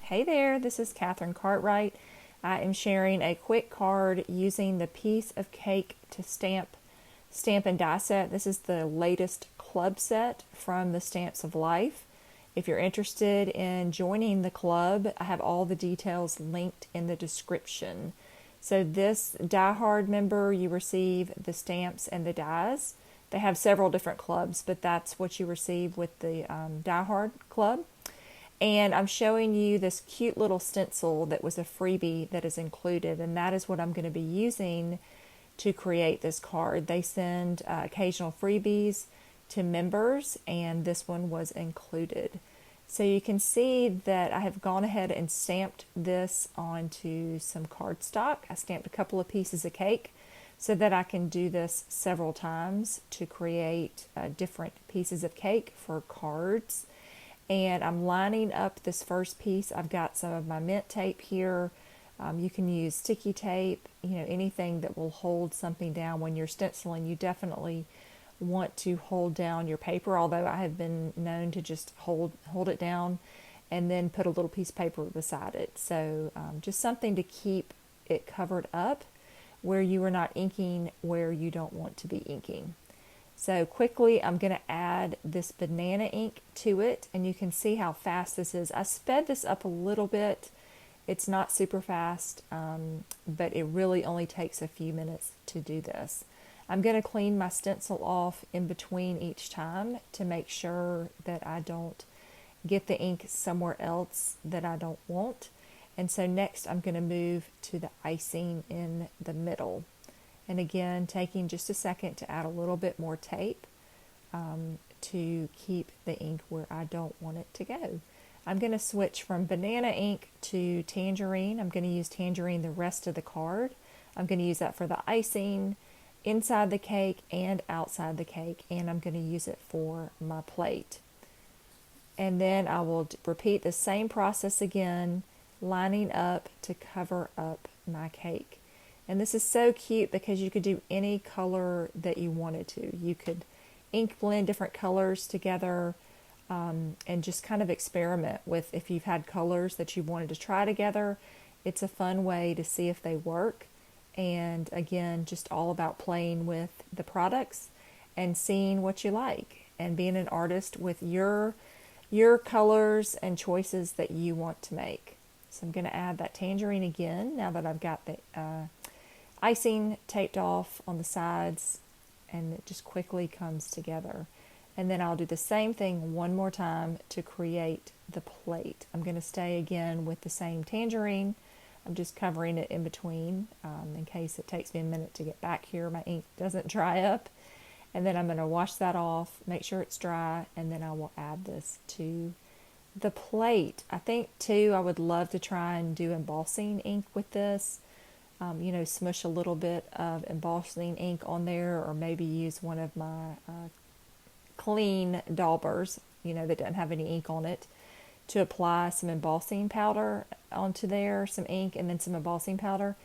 Hey there, this is Katherine Cartwright. I am sharing a quick card using the Piece of Cake to Stamp and Die set. This is the latest club set from the Stamps of Life. If you're interested in joining the club, I have all the details linked in the description. So this Die Hard member, you receive the stamps and the dies. They have several different clubs, but that's what you receive with the Die Hard club. And I'm showing you this cute little stencil that was a freebie that is included, and that is what I'm going to be using to create this card. They send occasional freebies to members, and this one was included. So you can see that I have gone ahead and stamped this onto some cardstock. I stamped a couple of pieces of cake so that I can do this several times to create different pieces of cake for cards. And I'm lining up this first piece. I've got some of my mint tape here. You can use sticky tape, anything that will hold something down when you're stenciling. You definitely want to hold down your paper, although I have been known to just hold it down and then put a little piece of paper beside it. So just something to keep it covered up where you are not inking where you don't want to be inking. So quickly, I'm going to add this banana ink to it, and you can see how fast this is. I sped this up a little bit. It's not super fast, but it really only takes a few minutes to do this. I'm going to clean my stencil off in between each time to make sure that I don't get the ink somewhere else that I don't want. And so next, I'm going to move to the icing in the middle. And again, taking just a second to add a little bit more tape to keep the ink where I don't want it to go. I'm going to switch from banana ink to tangerine. I'm going to use tangerine the rest of the card. I'm going to use that for the icing, inside the cake and outside the cake, and I'm going to use it for my plate. And then I will repeat the same process again, lining up to cover up my cake. And this is so cute because you could do any color that you wanted to. You could ink blend different colors together and just kind of experiment with if you've had colors that you wanted to try together. It's a fun way to see if they work. And again, just all about playing with the products and seeing what you like and being an artist with your colors and choices that you want to make. So I'm going to add that tangerine again now that I've got the icing taped off on the sides, and it just quickly comes together. And then I'll do the same thing one more time to create the plate. I'm going to stay again with the same tangerine. I'm just covering it in between in case it takes me a minute to get back here. My ink doesn't dry up. And then I'm going to wash that off, make sure it's dry, and then I will add this to the plate. I think too I would love to try and do embossing ink with this. Smush a little bit of embossing ink on there, or maybe use one of my clean daubers, that doesn't have any ink on it, to apply some embossing powder onto there, some ink, and then some embossing powder,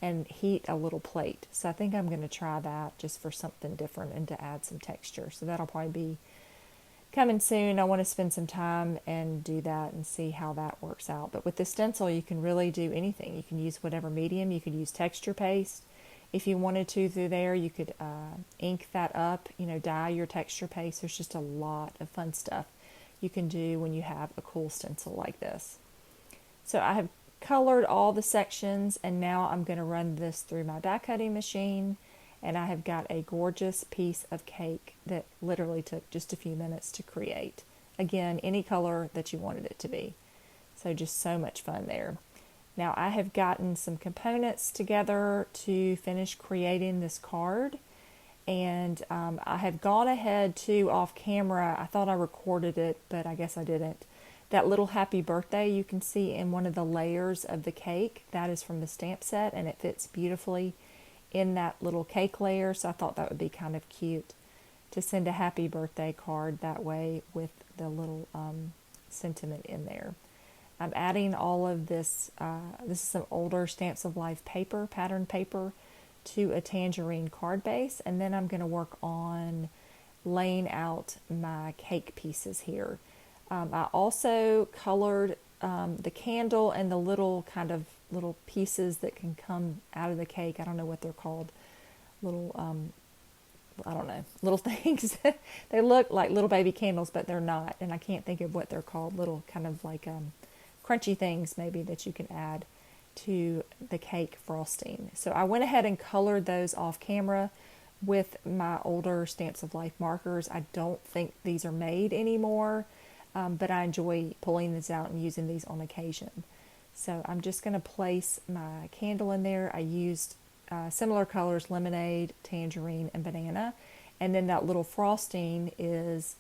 and heat a little plate. So I think I'm going to try that just for something different and to add some texture. So that'll probably be coming soon. I want to spend some time and do that and see how that works out. But with the stencil, you can really do anything. You can use whatever medium. You could use texture paste. If you wanted to through there, you could ink that up, dye your texture paste. There's just a lot of fun stuff you can do when you have a cool stencil like this. So I have colored all the sections, and now I'm going to run this through my die cutting machine. And I have got a gorgeous piece of cake that literally took just a few minutes to create. Again, any color that you wanted it to be. So just so much fun there. Now I have gotten some components together to finish creating this card. And I have gone ahead too off camera. I thought I recorded it, but I guess I didn't. That little happy birthday you can see in one of the layers of the cake, that is from the stamp set, and it fits beautifully in that little cake layer. So I thought that would be kind of cute to send a happy birthday card that way with the little sentiment in there. I'm adding all of this, this is some older Stamps of Life paper, pattern paper, to a tangerine card base, and then I'm going to work on laying out my cake pieces here. I also colored the candle and the little kind of little pieces that can come out of the cake. I don't know what they're called. Little, I don't know, little things. They look like little baby candles, but they're not. And I can't think of what they're called. Little kind of like crunchy things maybe that you can add to the cake frosting. So I went ahead and colored those off camera with my older Stamps of Life markers. I don't think these are made anymore, but I enjoy pulling these out and using these on occasion. So I'm just going to place my candle in there. I used similar colors, lemonade, tangerine, and banana. And then that little frosting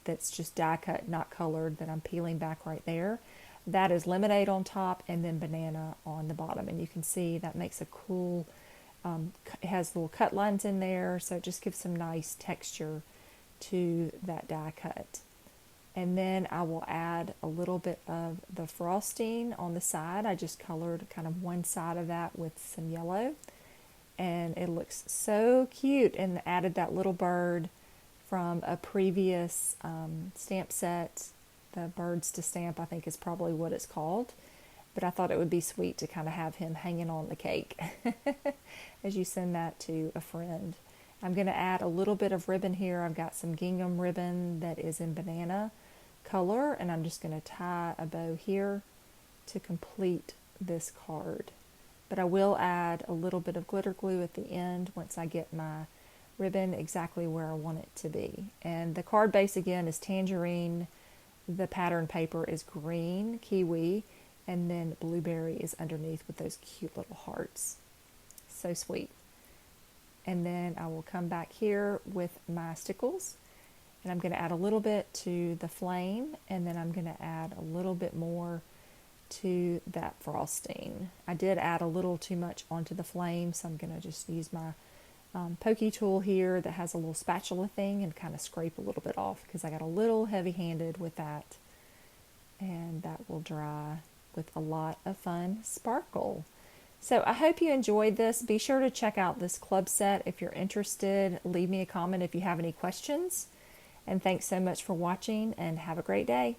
that's just die cut, not colored, that I'm peeling back right there. That is lemonade on top and then banana on the bottom. And you can see that makes a cool, it has little cut lines in there, so it just gives some nice texture to that die cut. And then I will add a little bit of the frosting on the side. I just colored kind of one side of that with some yellow. And it looks so cute, and added that little bird from a previous stamp set. The Birds to Stamp, I think, is probably what it's called. But I thought it would be sweet to kind of have him hanging on the cake as you send that to a friend. I'm going to add a little bit of ribbon here. I've got some gingham ribbon that is in banana color, and I'm just going to tie a bow here to complete this card. But I will add a little bit of glitter glue at the end once I get my ribbon exactly where I want it to be. And the card base again is tangerine. The pattern paper is green, kiwi, and then blueberry is underneath with those cute little hearts. So sweet. And then I will come back here with my stickles, and I'm going to add a little bit to the flame, and then I'm going to add a little bit more to that frosting. I did add a little too much onto the flame, so I'm going to just use my pokey tool here that has a little spatula thing and kind of scrape a little bit off, because I got a little heavy-handed with that, and that will dry with a lot of fun sparkle. So I hope you enjoyed this. Be sure to check out this club set if you're interested. Leave me a comment if you have any questions, and thanks so much for watching, and have a great day.